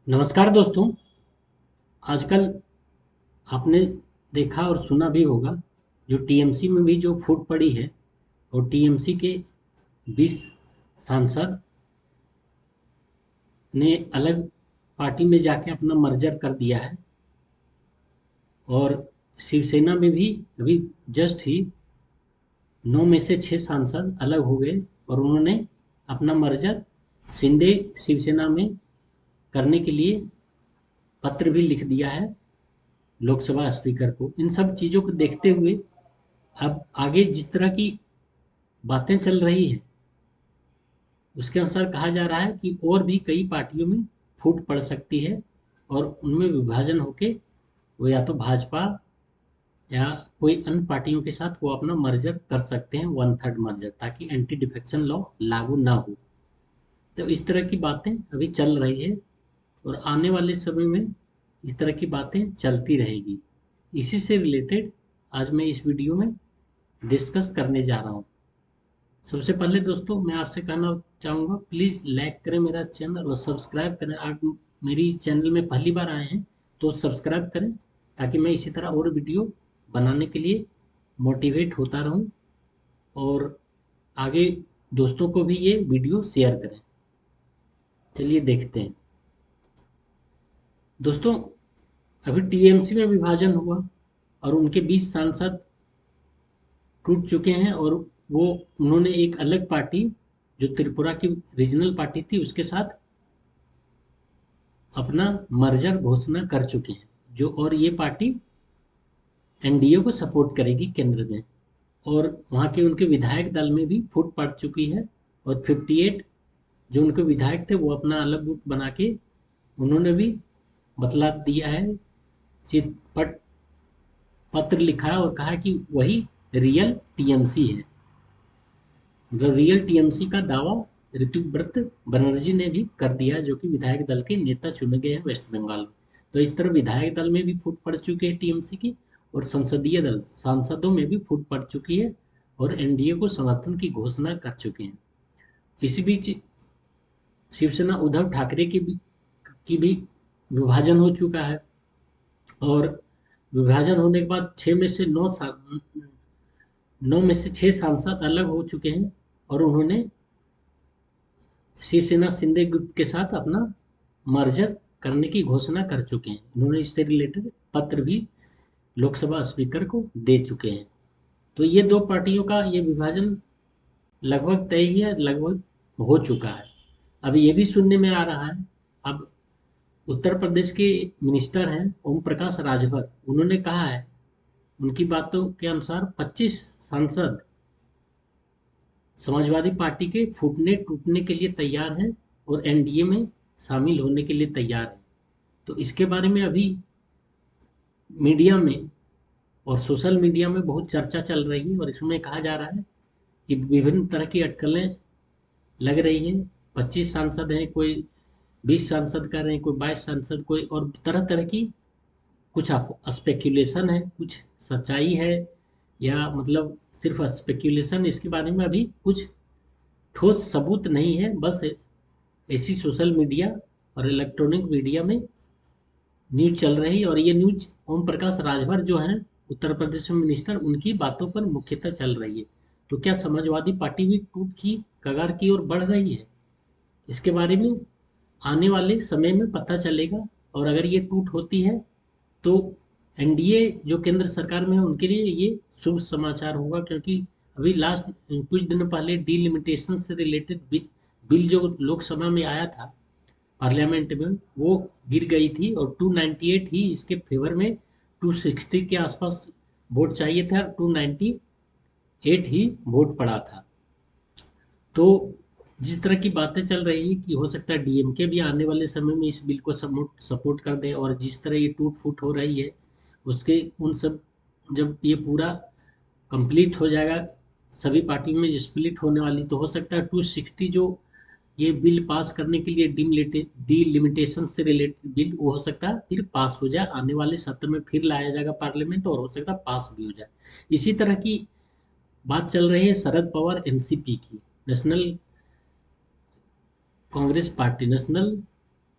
नमस्कार दोस्तों। आजकल आपने देखा और सुना भी होगा, जो टीएमसी में भी जो फूट पड़ी है और टीएमसी के 20 सांसद ने अलग पार्टी में जाके अपना मर्जर कर दिया है। और शिवसेना में भी अभी जस्ट ही 9 में से 6 सांसद अलग हो गए और उन्होंने अपना मर्जर शिंदे शिवसेना में करने के लिए पत्र भी लिख दिया है लोकसभा स्पीकर को। इन सब चीज़ों को देखते हुए अब आगे जिस तरह की बातें चल रही है, उसके अनुसार कहा जा रहा है कि और भी कई पार्टियों में फूट पड़ सकती है और उनमें विभाजन होके वो या तो भाजपा या कोई अन्य पार्टियों के साथ वो अपना मर्जर कर सकते हैं, वन थर्ड मर्जर, ताकि एंटी डिफेक्शन लॉ लागू ना हो। तो इस तरह की बातें अभी चल रही है और आने वाले समय में इस तरह की बातें चलती रहेगी। इसी से रिलेटेड आज मैं इस वीडियो में डिस्कस करने जा रहा हूँ। सबसे पहले दोस्तों मैं आपसे कहना चाहूँगा, प्लीज़ लाइक करें मेरा चैनल और सब्सक्राइब करें। आप मेरी चैनल में पहली बार आए हैं तो सब्सक्राइब करें, ताकि मैं इसी तरह और वीडियो बनाने के लिए मोटिवेट होता रहूँ और आगे दोस्तों को भी ये वीडियो शेयर करें। चलिए देखते हैं दोस्तों। अभी टीएमसी में विभाजन हुआ और उनके 20 सांसद टूट चुके हैं और वो उन्होंने एक अलग पार्टी, जो त्रिपुरा की रीजनल पार्टी थी, उसके साथ अपना मर्जर घोषणा कर चुके हैं। जो और ये पार्टी एनडीए को सपोर्ट करेगी केंद्र में। और वहाँ के उनके विधायक दल में भी फूट पड़ चुकी है और 58 जो उनके विधायक थे वो अपना अलग गुट बना के उन्होंने भी बतला दिया है, चिटपट पत्र लिखा है और कहा कि वही रियल टीएमसी है। मतलब रियल टीएमसी का दावा ऋतुव्रत बनर्जी ने भी कर दिया, जो कि विधायक दल के नेता चुने गए हैं वेस्ट बंगाल में। तो इस तरह विधायक दल में भी फूट पड़ चुकी है टीएमसी की और संसदीय दल सांसदों में भी फूट पड़ चुकी है और एनडीए को समर्थन की घोषणा कर चुके हैं। इसी बीच शिवसेना उद्धव ठाकरे की भी विभाजन हो चुका है और विभाजन होने के बाद 9 में से 6 सांसद अलग हो चुके हैं और उन्होंने शिवसेना शिंदे गुट के साथ अपना मर्जर करने की घोषणा कर चुके हैं। उन्होंने इससे रिलेटेड पत्र भी लोकसभा स्पीकर को दे चुके हैं। तो ये दो पार्टियों का ये विभाजन लगभग तय ही है, लगभग हो चुका है। अब ये भी सुनने में आ रहा है, अब उत्तर प्रदेश के मिनिस्टर हैं ओम प्रकाश राजभर, उन्होंने कहा है, उनकी बातों के अनुसार 25 सांसद समाजवादी पार्टी के फूटने टूटने के लिए तैयार हैं और एनडीए में शामिल होने के लिए तैयार हैं। तो इसके बारे में अभी मीडिया में और सोशल मीडिया में बहुत चर्चा चल रही है और इसमें कहा जा रहा है कि विभिन्न तरह की अटकलें लग रही हैं। 25 सांसद हैं, कोई 20 सांसद कर रहे हैं, कोई 22 सांसद, कोई और तरह तरह की कुछ स्पेक्यूलेशन है, कुछ सच्चाई है, या मतलब सिर्फ स्पेक्यूलेशन। इसके बारे में अभी कुछ ठोस सबूत नहीं है, बस ऐसी सोशल मीडिया और इलेक्ट्रॉनिक मीडिया में न्यूज चल रही है और ये न्यूज ओम प्रकाश राजभर जो हैं उत्तर प्रदेश में मिनिस्टर, उनकी बातों पर मुख्यतः चल रही है। तो क्या समाजवादी पार्टी भी टूट की कगार की ओर बढ़ रही है? इसके बारे में आने वाले समय में पता चलेगा। और अगर ये टूट होती है तो एनडीए जो केंद्र सरकार में है उनके लिए ये शुभ समाचार होगा, क्योंकि अभी लास्ट कुछ दिन पहले डीलिमिटेशन से रिलेटेड बिल जो लोकसभा में आया था पार्लियामेंट में, वो गिर गई थी और 298 ही इसके फेवर में, 260 के आसपास वोट चाहिए था, 298 ही वोट पड़ा था। तो जिस तरह की बातें चल रही है कि हो सकता है डीएमके भी आने वाले समय में इस बिल को सपोर्ट कर दे, और जिस तरह ये टूट फूट हो रही है उसके उन सब, जब ये पूरा कंप्लीट हो जाएगा, सभी पार्टियों में स्प्लिट होने वाली, तो हो सकता है 260 जो ये बिल पास करने के लिए डीलिमिटेशन से रिलेटेड बिल, वो हो सकता है फिर पास हो जाए, आने वाले सत्र में फिर लाया जाएगा पार्लियामेंट और हो सकता है पास भी हो जाए। इसी तरह की बात चल रही है शरद पवार एनसीपी की, national Congress party, national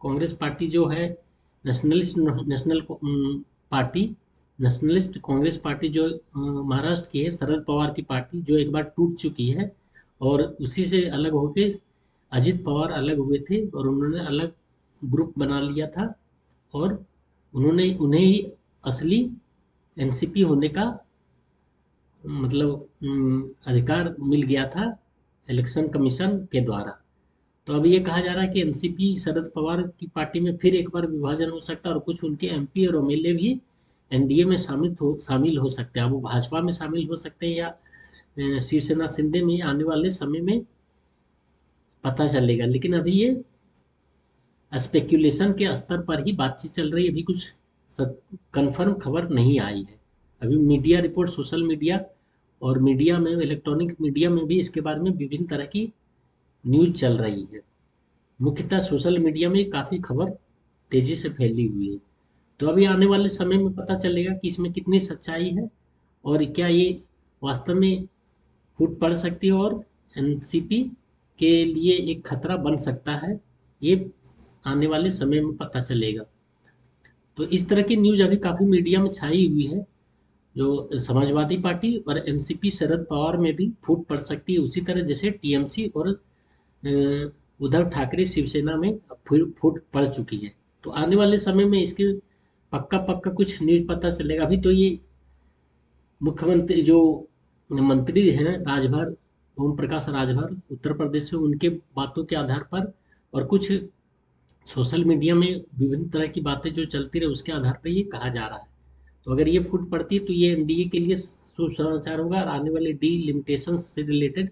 Congress party जो है पार्टी नेशनलिस्ट कांग्रेस पार्टी जो महाराष्ट्र की है, शरद पवार की पार्टी, जो एक बार टूट चुकी है, और उसी से अलग होके अजित पवार अलग हुए थे और उन्होंने अलग ग्रुप बना लिया था, और उन्हें ही असली एनसीपी होने का मतलब अधिकार मिल गया था इलेक्शन कमीशन के द्वारा। तो अब ये कहा जा रहा है कि एनसीपी शरद पवार की पार्टी में फिर एक बार विभाजन हो सकता है और कुछ उनके एमपी और एमएलए भी एनडीए में शामिल हो सकते हैं। अब वो भाजपा में शामिल हो सकते हैं या शिवसेना शिंदे में, आने वाले समय में पता चलेगा। लेकिन अभी ये स्पेक्यूलेशन के स्तर पर ही बातचीत चल रही है, अभी कुछ कंफर्म खबर नहीं आई है। अभी मीडिया रिपोर्ट, सोशल मीडिया और मीडिया में, इलेक्ट्रॉनिक मीडिया में भी इसके बारे में विभिन्न तरह की न्यूज चल रही है। मुख्यतः सोशल मीडिया में काफ़ी खबर तेजी से फैली हुई है। तो अभी आने वाले समय में पता चलेगा कि इसमें कितनी सच्चाई है और क्या ये वास्तव में फूट पड़ सकती है और एनसीपी के लिए एक खतरा बन सकता है, ये आने वाले समय में पता चलेगा। तो इस तरह की न्यूज अभी काफ़ी मीडिया में छाई हुई है, जो समाजवादी पार्टी और एनसीपी शरद पवार में भी फूट पड़ सकती है, उसी तरह जैसे टीएमसी और उद्धव ठाकरे शिवसेना में फूट पड़ चुकी है। तो आने वाले समय में इसके पक्का पक्का कुछ न्यूज पता चलेगा। अभी तो ये मुख्यमंत्री जो मंत्री हैं राजभर, ओम प्रकाश राजभर उत्तर प्रदेश में, उनके बातों के आधार पर और कुछ सोशल मीडिया में विभिन्न तरह की बातें जो चलती रहे उसके आधार पर ये कहा जा रहा है। तो अगर ये फूट पड़ती है तो ये एनडीए के लिए सुसमाचार होगा और आने वाले डीलिमिटेशन से रिलेटेड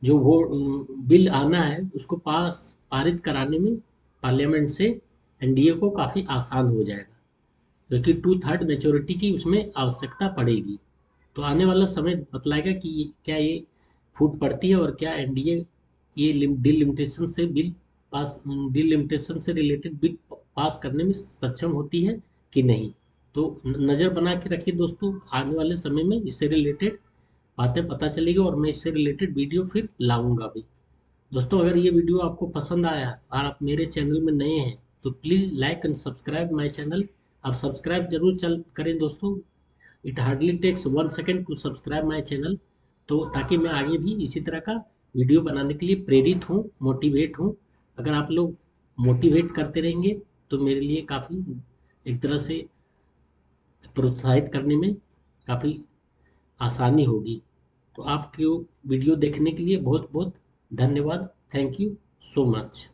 जो वो बिल आना है उसको पारित कराने में पार्लियामेंट से एनडीए को काफ़ी आसान हो जाएगा, क्योंकि 2/3 मेजोरिटी की उसमें आवश्यकता पड़ेगी। तो आने वाला समय बतलाएगा कि क्या ये फूट पड़ती है और क्या एनडीए ये डीलिमिटेशन से रिलेटेड बिल पास करने में सक्षम होती है कि नहीं। तो नज़र बना के रखिए दोस्तों, आने वाले समय में इससे रिलेटेड बातें पता चलेगी और मैं इससे रिलेटेड वीडियो फिर लाऊंगा भी। दोस्तों अगर ये वीडियो आपको पसंद आया और आप मेरे चैनल में नए हैं तो please like and subscribe my channel. आप सब्सक्राइब जरूर करें दोस्तों। It hardly takes 1 second to subscribe my channel, तो ताकि मैं आगे भी इसी तरह का वीडियो बनाने के लिए प्रेरित हूँ, मोटिवेट हूँ। अगर आप लोग मोटिवेट करते रहेंगे तो मेरे लिए काफ़ी एक तरह से प्रोत्साहित करने में काफ़ी आसानी होगी। तो आपके वीडियो देखने के लिए बहुत बहुत धन्यवाद। Thank you so much.